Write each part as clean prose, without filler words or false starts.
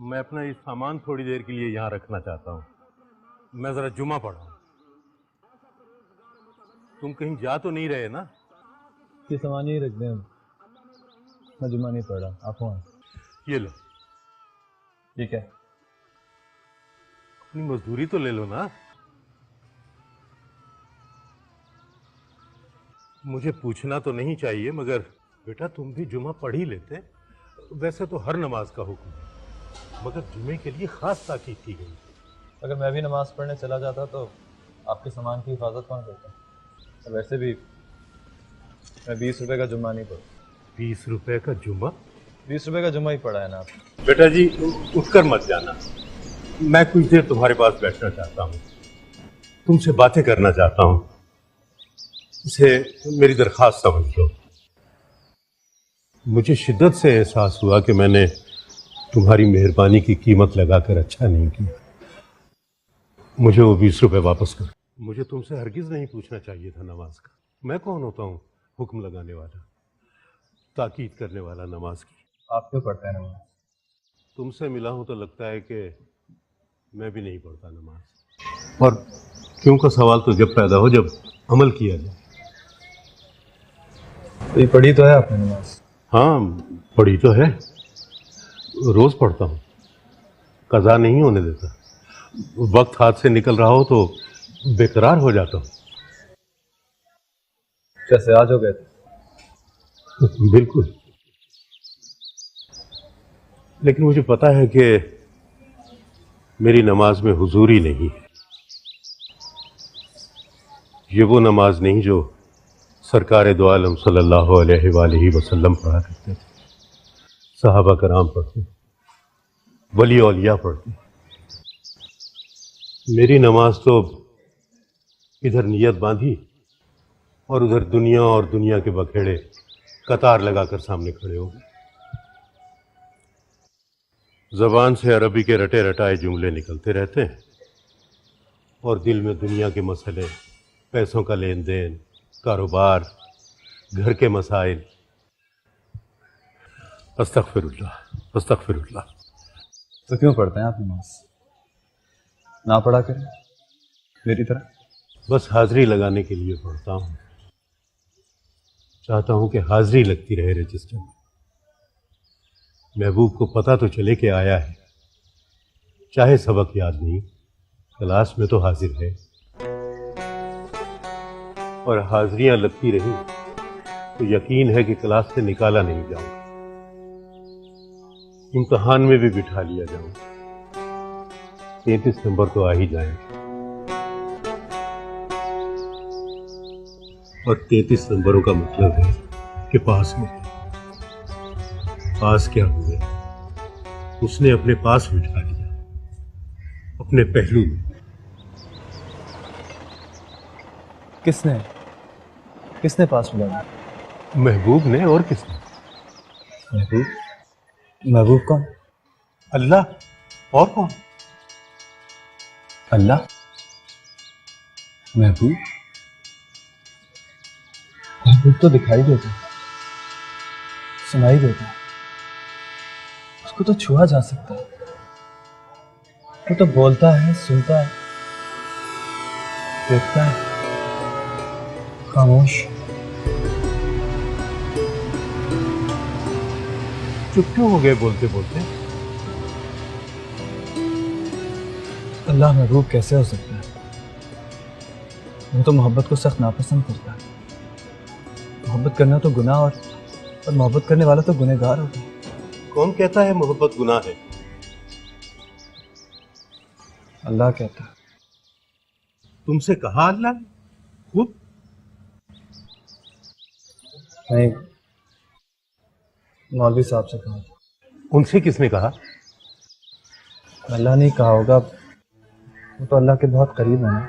میں اپنا یہ سامان تھوڑی دیر کے لیے یہاں رکھنا چاہتا ہوں. میں ذرا جمعہ پڑھا ہوں. تم کہیں جا تو نہیں رہے نا؟ یہ سامان ہی رکھ دیں. میں جمعہ نہیں پڑھ رہا. آپ وہاں یہ لو. ٹھیک ہے. اپنی مزدوری تو لے لو نا. مجھے پوچھنا تو نہیں چاہیے مگر بیٹا تم بھی جمعہ پڑھ ہی لیتے. ویسے تو ہر نماز کا حکم ہے مگر جمعے کے لیے خاص تاکید کی گئی. اگر میں بھی نماز پڑھنے چلا جاتا تو آپ کے سامان کی حفاظت کون کرتا؟ ویسے بھی میں 20 روپے کا جمعہ نہیں پڑھا. 20 روپے کا جمعہ؟ 20 روپے کا جمعہ ہی پڑھا ہے نا آپ. بیٹا جی اٹھ کر مت جانا. میں کچھ دیر تمہارے پاس بیٹھنا چاہتا ہوں. تم سے باتیں کرنا چاہتا ہوں. اسے میری درخواست سمجھ لو. مجھے شدت سے احساس ہوا کہ میں نے تمہاری مہربانی کی قیمت لگا کر اچھا نہیں کیا. مجھے وہ 20 روپے واپس کر. مجھے تم سے ہرگز نہیں پوچھنا چاہیے تھا نماز کا. میں کون ہوتا ہوں حکم لگانے والا، تاکید کرنے والا نماز کی. آپ کیوں پڑھتے ہیں نماز؟ تم سے ملا ہوں تو لگتا ہے کہ میں بھی نہیں پڑھتا نماز. اور کیوں کا سوال تو جب پیدا ہو جب عمل کیا جائے. یہ پڑھی تو ہے آپ نے نماز؟ ہاں پڑھی تو ہے. روز پڑھتا ہوں. قضا نہیں ہونے دیتا. وقت ہاتھ سے نکل رہا ہو تو بے قرار ہو جاتا ہوں. جیسے آج ہو گئے تھے. بالکل. لیکن مجھے پتا ہے کہ میری نماز میں حضوری نہیں ہے. یہ وہ نماز نہیں جو سرکار دو عالم صلی اللہ علیہ وآلہ وسلم پڑھا کرتے تھے، صحابہ کرام پڑھتے، ولی اولیاء پڑھتے. میری نماز تو ادھر نیت باندھی اور ادھر دنیا اور دنیا کے بکھیڑے قطار لگا کر سامنے کھڑے ہو گئے. زبان سے عربی کے رٹے رٹائے جملے نکلتے رہتے ہیں اور دل میں دنیا کے مسئلے، پیسوں کا لین دین، کاروبار، گھر کے مسائل. استغفر اللہ استغفر اللہ. تو کیوں پڑھتے ہیں آپ نماز؟ نہ پڑھا کریں میری طرح. بس حاضری لگانے کے لیے پڑھتا ہوں. چاہتا ہوں کہ حاضری لگتی رہے رجسٹر میں. محبوب کو پتہ تو چلے کہ آیا ہے. چاہے سبق یاد نہیں، کلاس میں تو حاضر ہے. اور حاضریاں لگتی رہی تو یقین ہے کہ کلاس سے نکالا نہیں جاؤں گا. امتحان میں بھی بٹھا لیا جاؤں گا. 33 نمبر تو آ ہی جائیں. اور 33 نمبروں کا مطلب ہے کہ پاس ہو. پاس کیا ہوئے؟ اس نے اپنے پاس بٹھا لیا، اپنے پہلو میں. کس نے پاس بلایا؟ محبوب نے. اور کس نے؟ محبوب کون؟ اللہ. اور کون؟ اللہ. محبوب تو دکھائی دیتا ہے، سنائی دیتا ہے. اس کو تو چھوا جا سکتا ہے. وہ تو بولتا ہے، سنتا ہے، دیکھتا ہے، خاموش. چپ کیوں ہو گئے بولتے بولتے؟ اللہ محبوب کیسے ہو سکتا ہے؟ وہ تو محبت کو سخت ناپسند کرتا ہے. محبت کرنا تو گناہ اور محبت کرنے والا تو گنہگار ہوتا ہے. کون کہتا ہے محبت گناہ ہے؟ اللہ کہتا ہے. تم سے کہا اللہ نے؟ خود؟ نہیں، مولوی صاحب سے کہا. ان سے کس نے کہا؟ اللہ نے کہا ہوگا. وہ تو اللہ کے بہت قریب ہیں نا.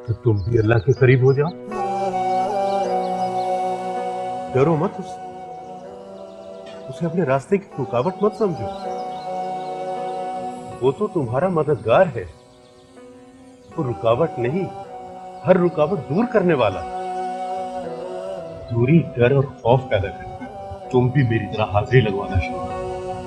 تو تم بھی اللہ کے قریب ہو جاؤ. ڈرو مت اسے اپنے راستے کی رکاوٹ مت سمجھو. وہ تو تمہارا مددگار ہے. وہ رکاوٹ نہیں، ہر رکاوٹ دور کرنے والا. دوری ڈر اور خوف پیدا کرتی. تم بھی میری طرح حاضری لگوانا شروع کرو.